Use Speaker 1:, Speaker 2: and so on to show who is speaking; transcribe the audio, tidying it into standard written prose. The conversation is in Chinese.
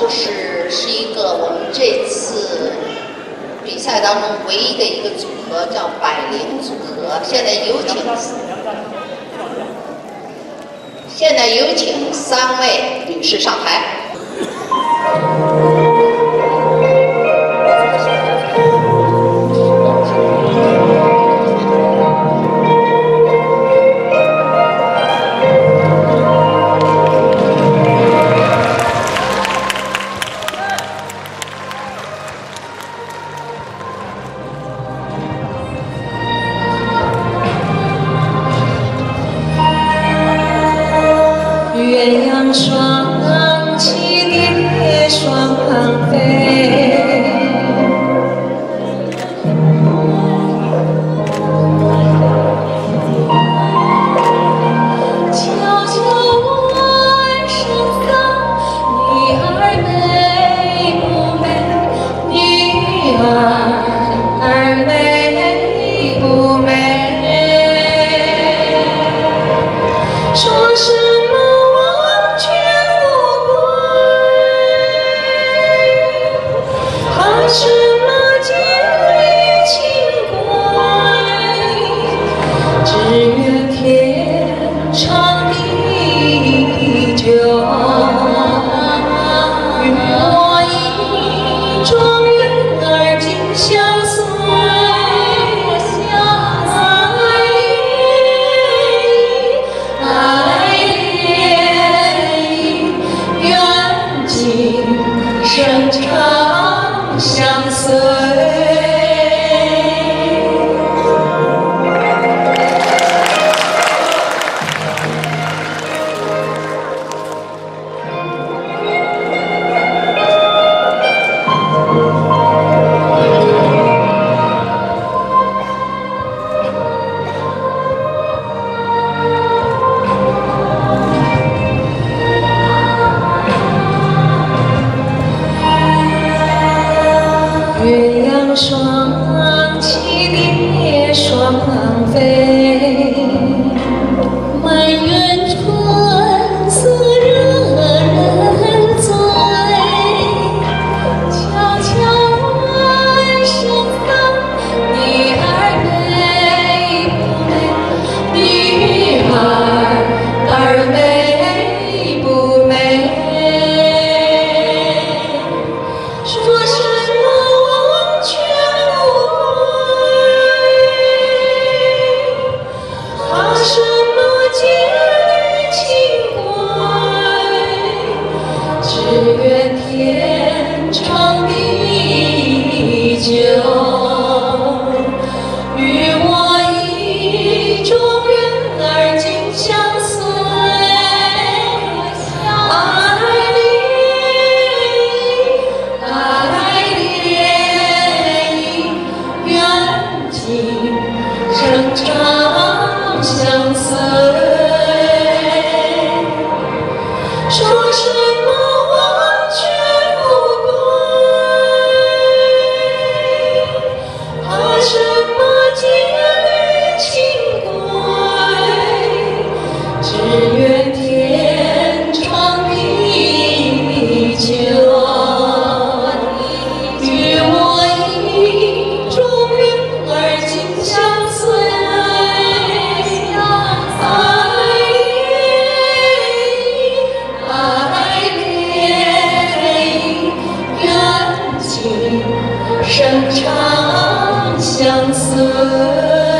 Speaker 1: 是一个我们这次比赛当中唯一的一个组合，叫百灵组合。现在有请3位女士上台。
Speaker 2: 鸳鸯双栖蝶双旁飞，悄悄问圣桑，女儿美不美？女儿美不美？说什么？却不归，怕什么千里情归？只愿天长地久，与我意中人儿紧相随。生长相随。鸳鸯双栖蝶双旁飞，满园春色惹人醉。悄悄问圣桑，女儿美不美？女儿美不美？说什么却不归，怕什么千里情归？只愿天长地久，与我意中人儿紧相随。生长相随，说什么忘却不归，怕什么千里情归？只愿天长地久，与我意中人儿紧相随。生长相随。